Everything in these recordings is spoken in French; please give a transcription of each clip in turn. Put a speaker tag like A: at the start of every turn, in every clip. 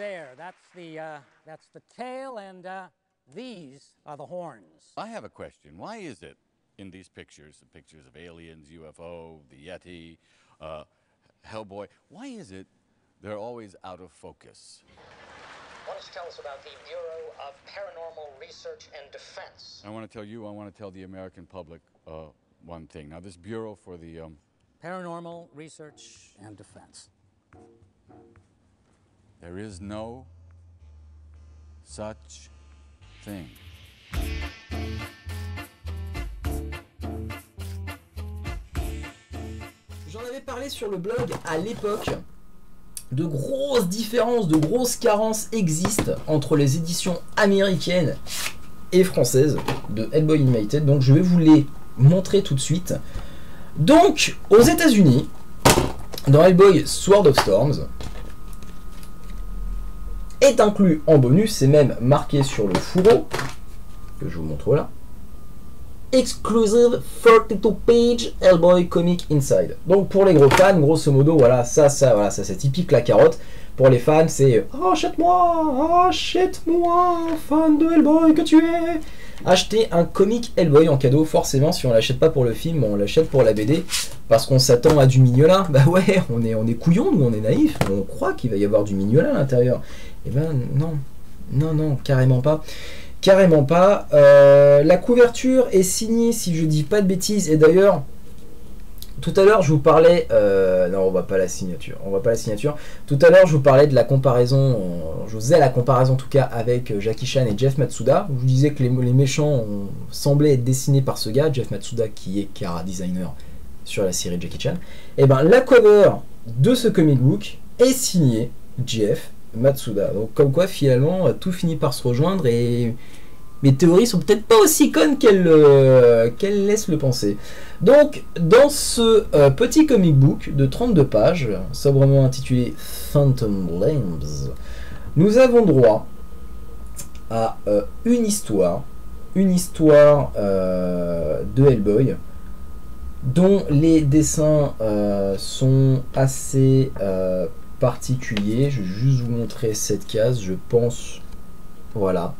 A: there. That's the tail, and these are the horns.
B: I have a question. Why is it in these pictures, the pictures of aliens, UFO, the Yeti, Hellboy, why is it they're always out of focus?
C: Why don't you tell us about the Bureau of Paranormal Research and Defense?
B: I want to tell you, I want to tell the American public one thing. Now, this Bureau for the...
A: Paranormal Research and Defense.
B: There is no such thing.
D: J'en avais parlé sur le blog à l'époque. De grosses différences, de grosses carences existent entre les éditions américaines et françaises de Hellboy Animated. Donc je vais vous les montrer tout de suite. Donc aux États-Unis, dans Hellboy Sword of Storms, est inclus en bonus, c'est même marqué sur le fourreau, que je vous montre là. Exclusive 32 page Hellboy Comic Inside. Donc pour les gros fans, grosso modo, voilà, ça c'est typique la carotte. Pour les fans, c'est achète-moi, fan de Hellboy que tu es. Acheter un comic Hellboy en cadeau, forcément, si on l'achète pas pour le film, on l'achète pour la BD, parce qu'on s'attend à du Mignola. Bah ouais, on est couillon, nous on est naïf, on croit qu'il va y avoir du Mignola à l'intérieur. Et ben non, carrément pas. Carrément pas. La couverture est signée, si je dis pas de bêtises, et d'ailleurs, tout à l'heure je vous parlais... non, on va pas la signature. Tout à l'heure je vous parlais de la comparaison, je vous faisais la comparaison en tout cas avec Jackie Chan et Jeff Matsuda. Je vous disais que les méchants semblaient être dessinés par ce gars, Jeff Matsuda, qui est Kara designer sur la série Jackie Chan. Et ben la cover de ce comic book est signée Jeff Matsuda. Donc comme quoi finalement tout finit par se rejoindre et mes théories sont peut-être pas aussi connes qu'elles laissent le penser. Donc dans ce petit comic book de 32 pages, sobrement intitulé Phantom Lambs, nous avons droit à une histoire de Hellboy dont les dessins sont assez particulier. Je vais juste vous montrer cette case. Je pense, voilà,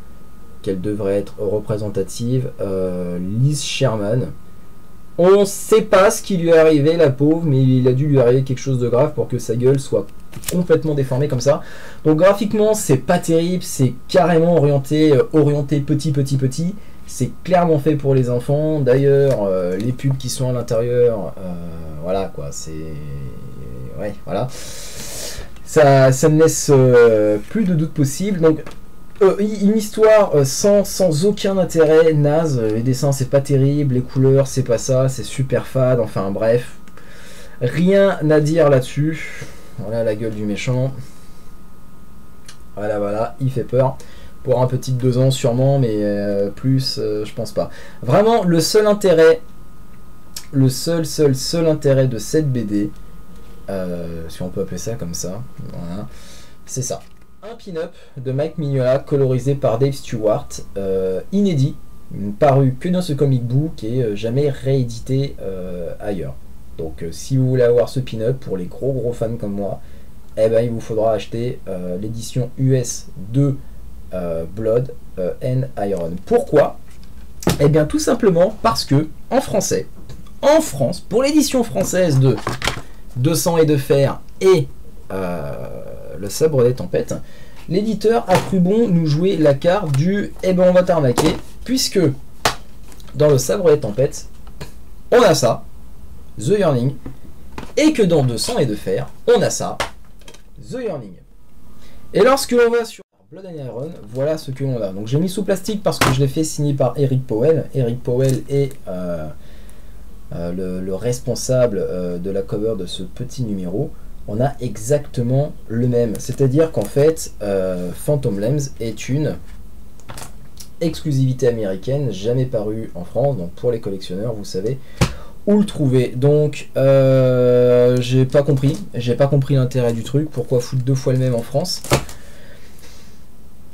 D: qu'elle devrait être représentative. Liz Sherman. On ne sait pas ce qui lui est arrivé, la pauvre, mais il a dû lui arriver quelque chose de grave pour que sa gueule soit complètement déformée comme ça. Donc graphiquement, c'est pas terrible, c'est carrément orienté petit. C'est clairement fait pour les enfants. D'ailleurs, les pubs qui sont à l'intérieur, voilà quoi, c'est... Ouais, voilà. Ça ne laisse plus de doute possible. Donc, une histoire sans aucun intérêt, naze. Les dessins, c'est pas terrible. Les couleurs, c'est pas ça. C'est super fade. Enfin, bref. Rien à dire là-dessus. Voilà la gueule du méchant. Voilà. Il fait peur. Pour un petit de 2 ans, sûrement. Mais plus, je pense pas. Vraiment, le seul intérêt... Le seul intérêt de cette BD... si on peut appeler ça comme ça, voilà. C'est ça. Un pin-up de Mike Mignola colorisé par Dave Stewart, inédit, paru que dans ce comic book et jamais réédité ailleurs. Donc si vous voulez avoir ce pin-up pour les gros fans comme moi, eh ben, il vous faudra acheter l'édition US de Blood and Iron. Pourquoi? Eh bien tout simplement parce que en français, en France, pour l'édition française de 200 et de fer et le sabre des tempêtes, l'éditeur a cru bon nous jouer la carte du eh ben on va t'arnaquer, puisque dans le sabre des tempêtes on a ça, The Yearning, et que dans 200 et de fer on a ça, The Yearning. Et lorsque l'on va sur Blood and Iron, voilà ce que l'on a. Donc j'ai mis sous plastique parce que je l'ai fait signer par Eric Powell. Eric Powell est le responsable de la cover de ce petit numéro. On a exactement le même, c'est-à-dire qu'en fait Phantom Lambs est une exclusivité américaine, jamais parue en France, donc pour les collectionneurs vous savez où le trouver. Donc j'ai pas compris l'intérêt du truc, pourquoi foutre 2 fois le même en France.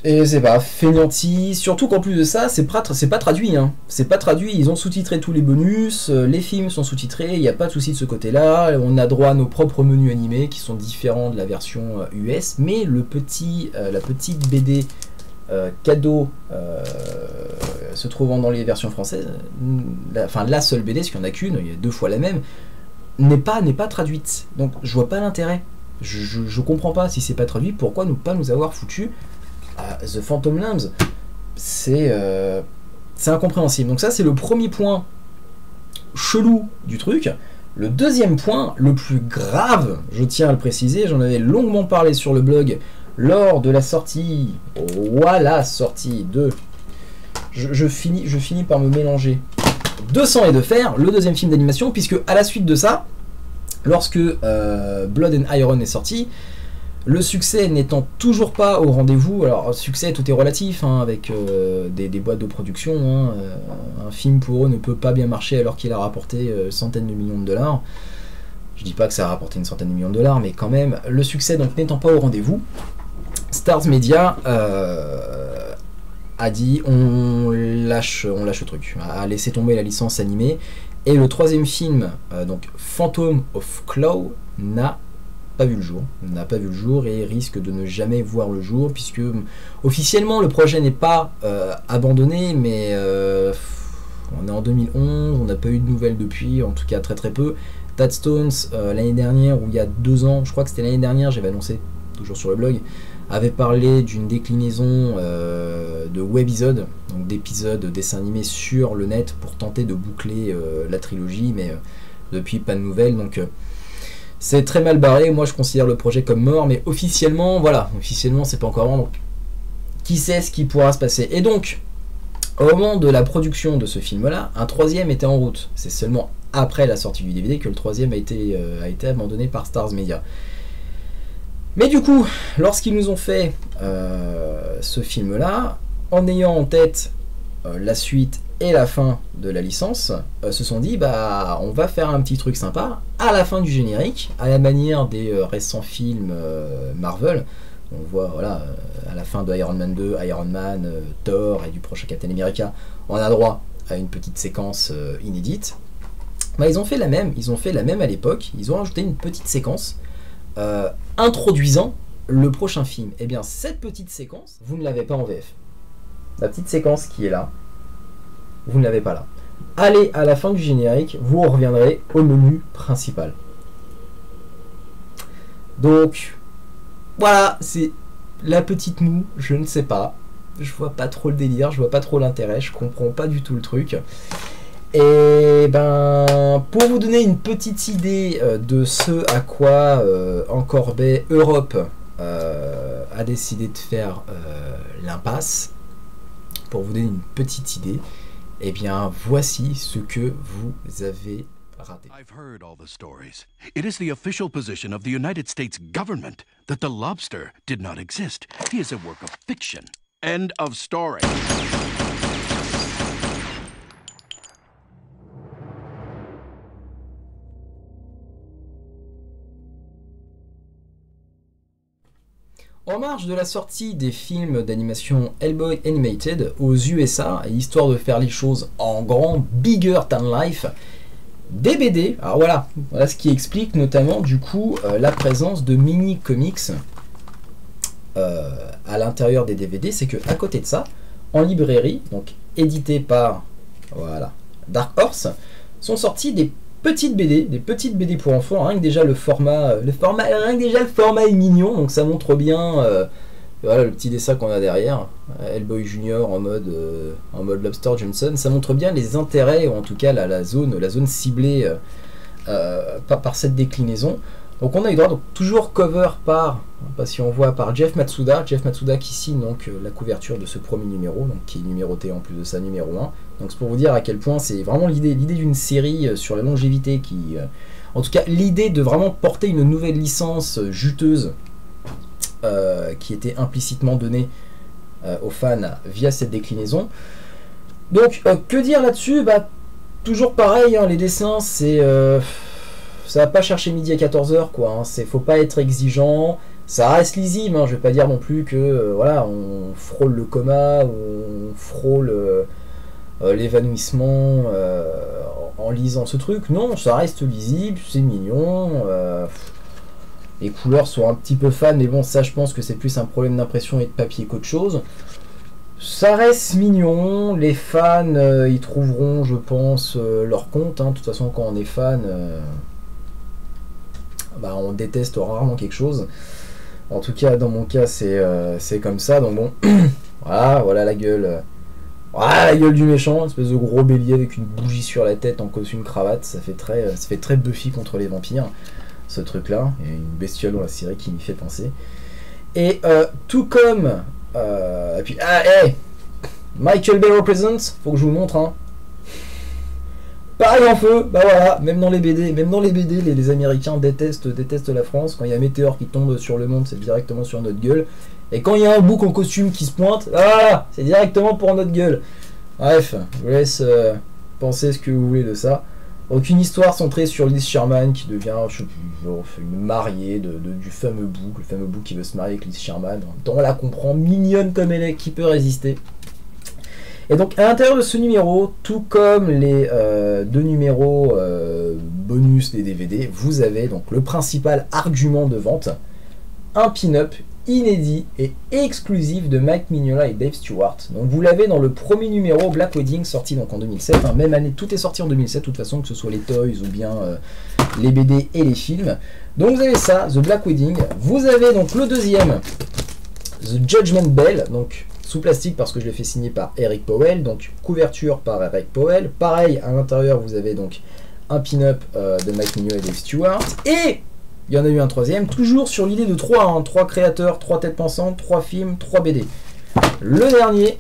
D: Et c'est pas fainéantis, surtout qu'en plus de ça, c'est pas traduit. Hein. C'est pas traduit, ils ont sous-titré tous les bonus, les films sont sous-titrés, il n'y a pas de souci de ce côté-là. On a droit à nos propres menus animés qui sont différents de la version US, mais la petite BD cadeau se trouvant dans les versions françaises, la seule BD, parce qu'il n'y en a qu'une, il y a 2 fois la même, n'est pas traduite. Donc je vois pas l'intérêt. Je comprends pas, si c'est pas traduit, pourquoi ne pas nous avoir foutu The Phantom Lambs. C'est incompréhensible. Donc ça, c'est le premier point chelou du truc. Le deuxième point, le plus grave, je tiens à le préciser, j'en avais longuement parlé sur le blog lors de la sortie, de... Je finis par me mélanger. 200 et de fer, le deuxième film d'animation, puisque à la suite de ça, lorsque Blood and Iron est sorti, le succès n'étant toujours pas au rendez-vous, alors succès tout est relatif, hein, avec des boîtes de production, hein, un film pour eux ne peut pas bien marcher alors qu'il a rapporté centaines de millions de dollars. Je dis pas que ça a rapporté une centaine de millions de dollars, mais quand même, le succès donc n'étant pas au rendez-vous, Stars Media a dit on lâche le truc, a laissé tomber la licence animée, et le troisième film, donc Phantom of Claw, n'a pas vu le jour et risque de ne jamais voir le jour, puisque officiellement le projet n'est pas abandonné, mais on est en 2011, on n'a pas eu de nouvelles depuis, en tout cas très très peu. Tadstones, l'année dernière, ou il y a 2 ans, je crois que c'était l'année dernière, j'avais annoncé, toujours sur le blog, avait parlé d'une déclinaison de webisodes, donc d'épisodes dessins animés sur le net pour tenter de boucler la trilogie, mais depuis pas de nouvelles, donc c'est très mal barré. Moi je considère le projet comme mort, mais officiellement, voilà, officiellement c'est pas encore mort, donc qui sait ce qui pourra se passer. Et donc, au moment de la production de ce film-là, un troisième était en route. C'est seulement après la sortie du DVD que le troisième a été abandonné par Stars Media. Mais du coup, lorsqu'ils nous ont fait ce film-là, en ayant en tête la suite et la fin de la licence, se sont dit bah on va faire un petit truc sympa à la fin du générique, à la manière des récents films Marvel. On voit voilà à la fin de Iron Man 2, Iron Man, Thor et du prochain Captain America, on a droit à une petite séquence inédite. Bah, ils ont fait la même à l'époque, ils ont rajouté une petite séquence introduisant le prochain film. Et bien cette petite séquence, vous ne l'avez pas en VF. La petite séquence qui est là, vous ne l'avez pas là. Allez à la fin du générique, vous reviendrez au menu principal. Donc voilà, c'est la petite moue, je ne sais pas. Je vois pas trop le délire, je vois pas trop l'intérêt, je comprends pas du tout le truc. Et ben, pour vous donner une petite idée de ce à quoi Encorbet Europe a décidé de faire l'impasse, pour vous donner une petite idée, eh bien voici ce que vous avez raté.
E: I've heard all the stories. It is the official position of the United States government that the lobster did not exist. He is a work of fiction. End of story.
D: En marge de la sortie des films d'animation Hellboy Animated aux USA, et histoire de faire les choses en grand, bigger than life, des BD, alors voilà ce qui explique notamment du coup la présence de mini comics à l'intérieur des DVD, c'est que à côté de ça, en librairie, donc édité par Dark Horse, sont sortis des petites BD pour enfants, rien que déjà le format est mignon, donc ça montre bien voilà le petit dessin qu'on a derrière, Hellboy Junior en mode Lobster Johnson, ça montre bien les intérêts, ou en tout cas la zone ciblée par cette déclinaison. Donc on a eu droit, donc toujours cover par Jeff Matsuda qui signe donc la couverture de ce premier numéro, donc qui est numéroté en plus de ça numéro 1. Donc c'est pour vous dire à quel point c'est vraiment l'idée d'une série sur la longévité qui, en tout cas l'idée de vraiment porter une nouvelle licence juteuse qui était implicitement donnée aux fans via cette déclinaison. Donc que dire là-dessus, bah toujours pareil, hein, les dessins c'est ça va pas chercher midi à 14h, quoi. Hein. Faut pas être exigeant. Ça reste lisible, hein. Je vais pas dire non plus que voilà, on frôle le coma, on frôle l'évanouissement en lisant ce truc. Non, ça reste lisible, c'est mignon. Les couleurs sont un petit peu fades, mais bon, ça je pense que c'est plus un problème d'impression et de papier qu'autre chose. Ça reste mignon, les fans ils trouveront, je pense, leur compte. Hein. De toute façon, quand on est fan, on déteste rarement quelque chose. En tout cas, dans mon cas, c'est comme ça. Donc bon, voilà la gueule. Voilà la gueule du méchant, une espèce de gros bélier avec une bougie sur la tête en costume cravate. Ça fait très Buffy contre les vampires, ce truc-là. Il y a une bestiole dans la série qui m'y fait penser. Et tout comme... et puis, Michael Bay Represents, faut que je vous montre, hein. Pareil en feu, bah voilà, même dans les BD, les Américains détestent la France. Quand il y a un météore qui tombe sur le monde, c'est directement sur notre gueule. Et quand il y a un bouc en costume qui se pointe, c'est directement pour notre gueule. Bref, je vous laisse penser ce que vous voulez de ça. Aucune histoire centrée sur Liz Sherman qui devient une mariée du fameux bouc, le fameux bouc qui veut se marier avec Liz Sherman. En même temps, on la comprend, mignonne comme elle est, qui peut résister. Et donc à l'intérieur de ce numéro, tout comme les 2 numéros bonus des DVD, vous avez donc le principal argument de vente, un pin-up inédit et exclusif de Mike Mignola et Dave Stewart. Donc vous l'avez dans le premier numéro Black Wedding, sorti donc en 2007, hein, même année, tout est sorti en 2007 de toute façon, que ce soit les toys ou bien les BD et les films. Donc vous avez ça, The Black Wedding. Vous avez donc le deuxième, The Judgment Bell, donc sous plastique parce que je l'ai fait signer par Eric Powell, donc couverture par Eric Powell. Pareil, à l'intérieur vous avez donc un pin-up de Mike Mignola et Dave Stewart. Et il y en a eu un troisième, toujours sur l'idée de 3, hein, 3 créateurs, 3 têtes pensantes, 3 films, 3 BD. Le dernier,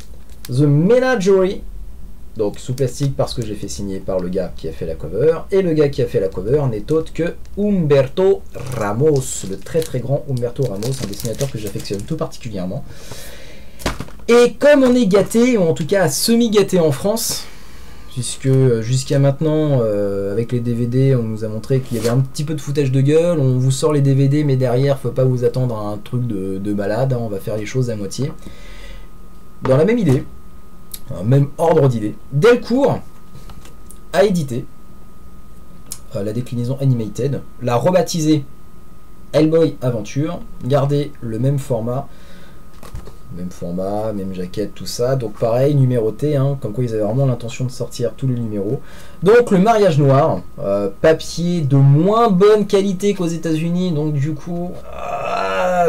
D: The Menagerie, donc sous plastique parce que j'ai fait signer par le gars qui a fait la cover. Et le gars qui a fait la cover n'est autre que Humberto Ramos, le très très grand Humberto Ramos, un dessinateur que j'affectionne tout particulièrement. Et comme on est gâté, ou en tout cas semi-gâté en France, puisque jusqu'à maintenant, avec les DVD, on nous a montré qu'il y avait un petit peu de foutage de gueule, on vous sort les DVD, mais derrière, faut pas vous attendre à un truc de malade, hein, on va faire les choses à moitié. Dans la même idée, même ordre d'idée, Delcourt a édité la déclinaison Animated, l'a rebaptisée Hellboy Aventure, gardé le même format, même jaquette, tout ça. Donc pareil, numéroté, hein, comme quoi ils avaient vraiment l'intention de sortir tous les numéros. Donc le mariage noir, papier de moins bonne qualité qu'aux États-Unis, donc du coup,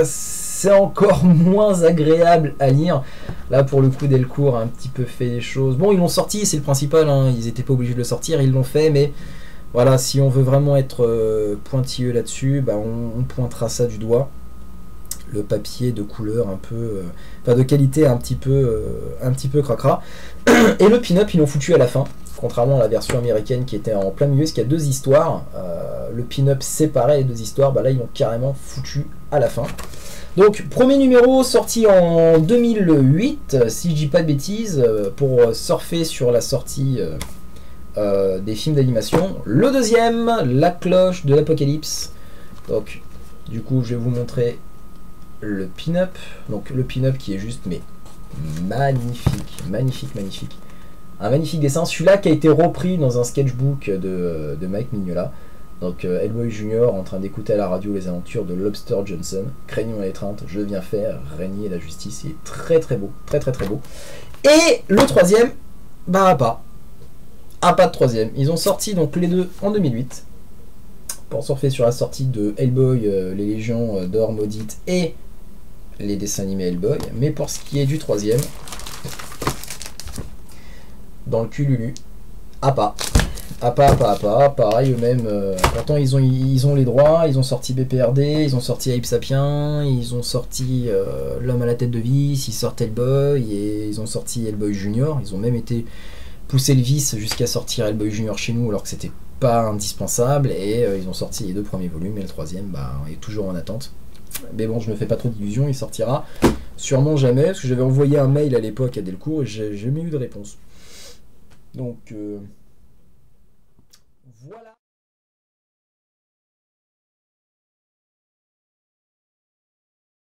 D: c'est encore moins agréable à lire. Là pour le coup, Delcourt a un petit peu fait les choses. Bon, ils l'ont sorti, c'est le principal, hein, ils n'étaient pas obligés de le sortir, ils l'ont fait, mais voilà, si on veut vraiment être pointilleux là-dessus, on pointera ça du doigt. Le papier de couleur un peu, de qualité un petit peu cracra. Et le pin-up ils l'ont foutu à la fin, contrairement à la version américaine qui était en plein milieu, parce qu'il y a 2 histoires. Le pin-up séparait les 2 histoires, là ils l'ont carrément foutu à la fin. Donc premier numéro sorti en 2008, si je dis pas de bêtises, pour surfer sur la sortie des films d'animation. Le deuxième, La Cloche de l'Apocalypse. Donc du coup je vais vous montrer le pin-up, donc le pin-up qui est juste mais magnifique. Un magnifique dessin, celui-là qui a été repris dans un sketchbook de Mike Mignola. Donc Hellboy Junior en train d'écouter à la radio les aventures de Lobster Johnson, craignons l'étreinte, je viens faire régner la justice. Il est très très beau, très beau. Et le troisième, pas de troisième. Ils ont sorti donc les 2 en 2008 pour surfer sur la sortie de Hellboy, les Légions d'Or Maudite et les dessins animés Hellboy. Mais pour ce qui est du troisième, dans le cululu, pareil eux-mêmes, pourtant ils ont les droits, ils ont sorti BPRD, ils ont sorti Ape Sapien, ils ont sorti L'Homme à la tête de vis, ils sortent Hellboy, et ils ont sorti Hellboy Junior, ils ont même été poussé le vice jusqu'à sortir Hellboy Junior chez nous alors que c'était pas indispensable, et ils ont sorti les 2 premiers volumes, et le troisième est toujours en attente. Mais bon, je me fais pas trop d'illusions, il sortira sûrement jamais, parce que j'avais envoyé un mail à l'époque à Delcourt et j'ai jamais eu de réponse. Donc voilà.